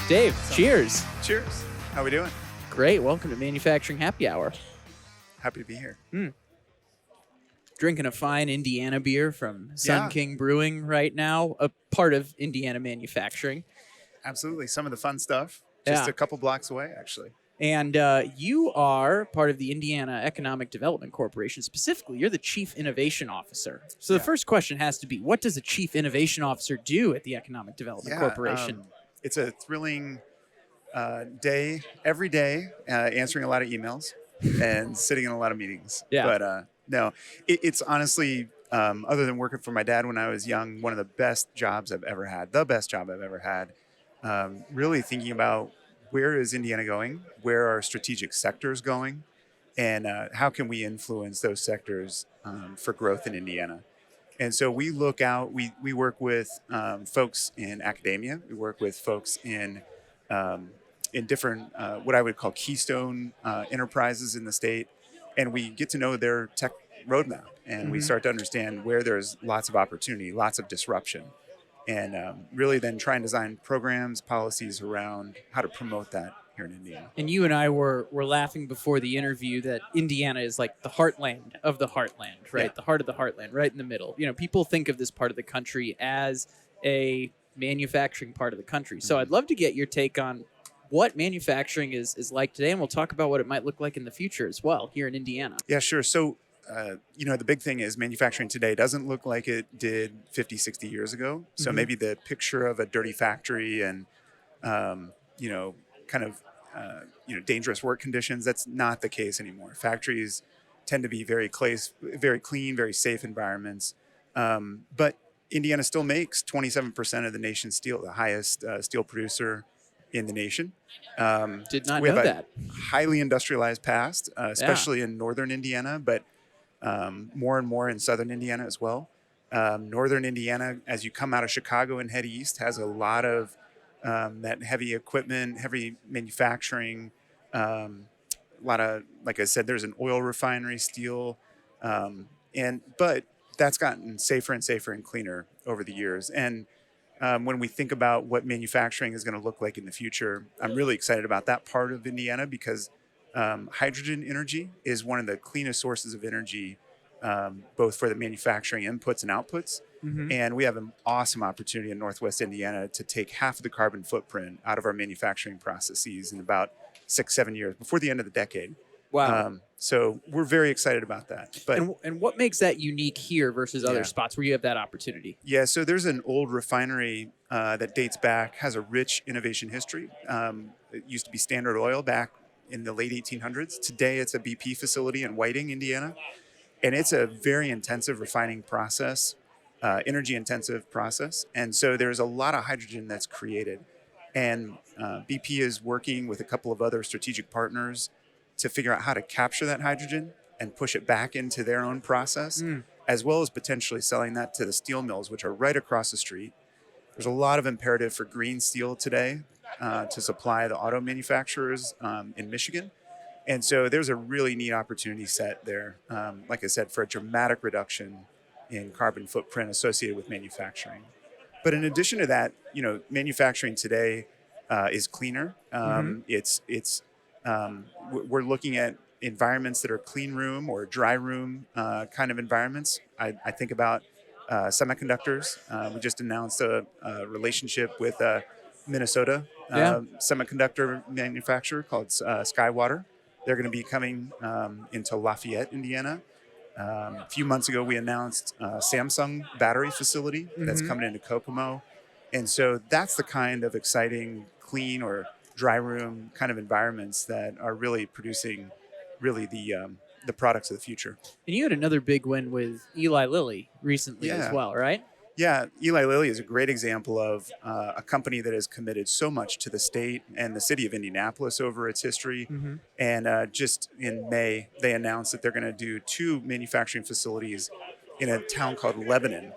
Dave, cheers. Cheers. How we doing? Great. Welcome to Manufacturing Happy Hour. Happy to be here. Drinking a fine Indiana beer from Sun King Brewing right now, a part of Indiana Manufacturing. Absolutely. Some of the fun stuff. Just a couple blocks away, actually. And you are part of the Indiana Economic Development Corporation. Specifically, you're the Chief Innovation Officer. So the first question has to be, what does a Chief Innovation Officer do at the Economic Development Corporation? It's a thrilling day, every day, answering a lot of emails and sitting in a lot of meetings. But no, it's honestly, other than working for my dad when I was young, one of the best jobs I've ever had, the best job I've ever had. Really thinking about where is Indiana going, where are strategic sectors going, and how can we influence those sectors for growth in Indiana. And so we look out, we work with folks in academia, we work with folks in different, what I would call keystone enterprises in the state, and we get to know their tech roadmap, and we start to understand where there's lots of opportunity, lots of disruption, and really then try and design programs, policies around how to promote that here in Indiana. And you and I were laughing before the interview that Indiana is like the heartland of the heartland, right? The heart of the heartland, right in the middle. You know, people think of this part of the country as a manufacturing part of the country. So I'd love to get your take on what manufacturing is like today, and we'll talk about what it might look like in the future as well here in Indiana. Yeah, sure. So, the big thing is manufacturing today doesn't look like it did 50, 60 years ago. So maybe the picture of a dirty factory and, dangerous work conditions, that's not the case anymore. Factories tend to be very clean, very safe environments. But Indiana still makes 27% of the nation's steel, the highest steel producer in the nation. Did not we know have that. A highly industrialized past, especially in northern Indiana, but more and more in southern Indiana as well. Northern Indiana, as you come out of Chicago and head east, has a lot of that heavy equipment, heavy manufacturing, a lot of, like I said, there's an oil refinery, steel, but that's gotten safer and safer and cleaner over the years. And when we think about what manufacturing is going to look like in the future, I'm really excited about that part of Indiana because hydrogen energy is one of the cleanest sources of energy, both for the manufacturing inputs and outputs. And we have an awesome opportunity in Northwest Indiana to take half of the carbon footprint out of our manufacturing processes in about 6-7 years before the end of the decade. Wow. So we're very excited about that. But and what makes that unique here versus other spots where you have that opportunity? Yeah, so there's an old refinery that dates back, has a rich innovation history. It used to be Standard Oil back in the late 1800s. Today it's a BP facility in Whiting, Indiana. And it's a very intensive refining process, energy intensive process. And so there's a lot of hydrogen that's created. And BP is working with a couple of other strategic partners to figure out how to capture that hydrogen and push it back into their own process, as well as potentially selling that to the steel mills, which are right across the street. There's a lot of imperative for green steel today to supply the auto manufacturers in Michigan. And so there's a really neat opportunity set there, like I said, for a dramatic reduction in carbon footprint associated with manufacturing. But in addition to that, manufacturing today is cleaner. We're looking at environments that are clean room or dry room kind of environments. I think about semiconductors. We just announced a relationship with Minnesota semiconductor manufacturer called Skywater. They're going to be coming into Lafayette, Indiana. A few months ago, we announced a Samsung battery facility that's coming into Kokomo. And so that's the kind of exciting, clean or dry room kind of environments that are really producing the products of the future. And you had another big win with Eli Lilly recently as well, right? Yeah, Eli Lilly is a great example of a company that has committed so much to the state and the city of Indianapolis over its history. And just in May, they announced that they're going to do 2 manufacturing facilities in a town called Lebanon,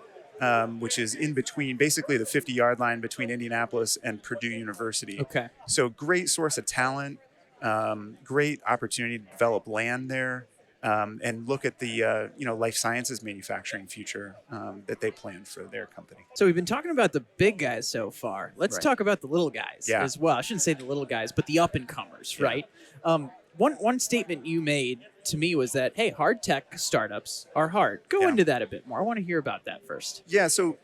which is in between, basically the 50-yard line between Indianapolis and Purdue University. Okay. So great source of talent, great opportunity to develop land there. and look at the life sciences manufacturing future that they plan for their company. So we've been talking about the big guys so far. Let's Right. talk about the little guys Yeah. as well. I shouldn't say the little guys, but the up and comers, Yeah. right? One statement you made to me was that, hey, hard tech startups are hard. Go Yeah. into that a bit more. I want to hear about that first. Yeah, so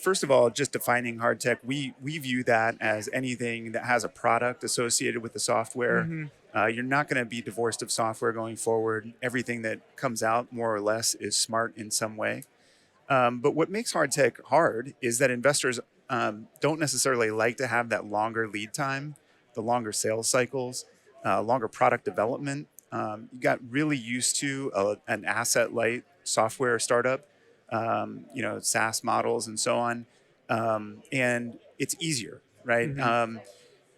first of all, just defining hard tech, we view that as anything that has a product associated with the software. Mhm. You're not going to be divorced of software going forward. Everything that comes out, more or less, is smart in some way. But what makes hard tech hard is that investors don't necessarily like to have that longer lead time, the longer sales cycles, longer product development. You got really used to an asset light software startup, SaaS models and so on. And it's easier, right? Mhm.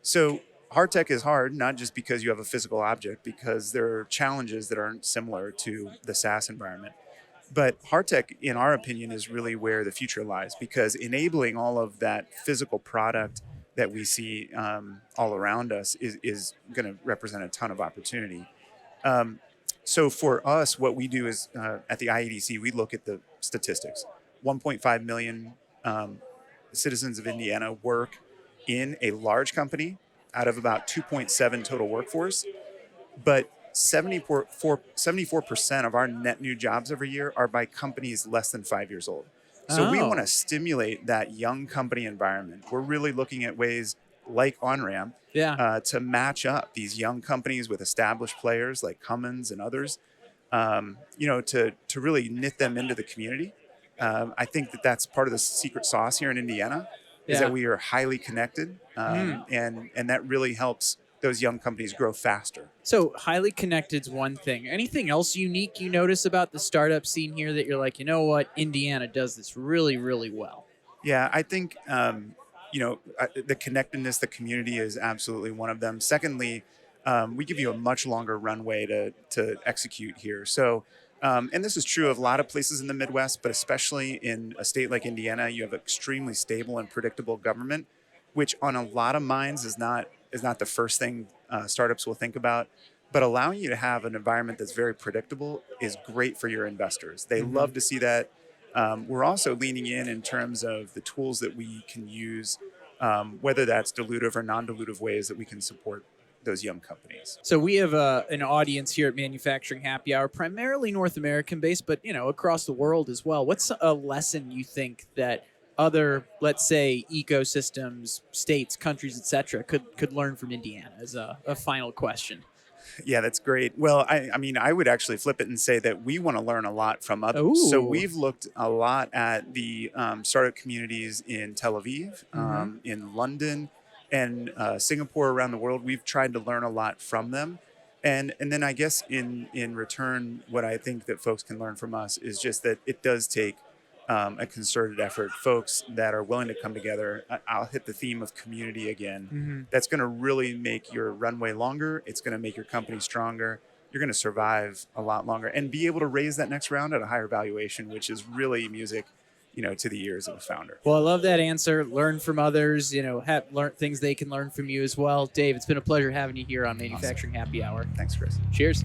So hard tech is hard, not just because you have a physical object, because there are challenges that aren't similar to the SaaS environment. But hard tech, in our opinion, is really where the future lies, because enabling all of that physical product that we see all around us is going to represent a ton of opportunity. Um, so for us, what we do is at the IEDC, we look at the statistics. 1.5 million citizens of Indiana work in a large company out of about 2.7 total workforce, but 74% of our net new jobs every year are by companies less than 5 years old. So we want Oh, to stimulate that young company environment. We're really looking at ways like OnRamp yeah. to match up these young companies with established players like Cummins and others, to really knit them into the community. I think that that's part of the secret sauce here in Indiana, is Yeah. that we are highly connected, Mm. and that really helps those young companies grow faster. So highly connected's one thing. Anything else unique you notice about the startup scene here that you're like, you know what, Indiana does this really, really well? Yeah, I think the connectedness, the community is absolutely one of them. Secondly, we give you a much longer runway to execute here. So, and this is true of a lot of places in the Midwest, but especially in a state like Indiana, you have extremely stable and predictable government, which on a lot of minds is not the first thing startups will think about. But allowing you to have an environment that's very predictable is great for your investors. They Mhm. love to see that. We're also leaning in terms of the tools that we can use, whether that's dilutive or non-dilutive ways that we can support those young companies. So we have an audience here at Manufacturing Happy Hour, primarily North American based, but across the world as well. What's a lesson you think that other, let's say, ecosystems, states, countries, etc., could learn from Indiana? As a final question. Yeah, that's great. Well, I mean, I would actually flip it and say that we want to learn a lot from others. So Ooh. we've looked a lot at the startup communities in Tel Aviv, Mm-hmm. in London, and Singapore, around the world. We've tried to learn a lot from them. And then I guess in return, what I think that folks can learn from us is just that it does take a concerted effort, folks that are willing to come together. I'll hit the theme of community again. Mm-hmm. That's going to really make your runway longer. It's going to make your company stronger. You're going to survive a lot longer and be able to raise that next round at a higher valuation, which is really music, to the ears of a founder. Well, I love that answer. Learn from others. Have learn things they can learn from you as well. Dave, it's been a pleasure having you here on Awesome. Manufacturing Happy Hour. Thanks, Chris. Cheers.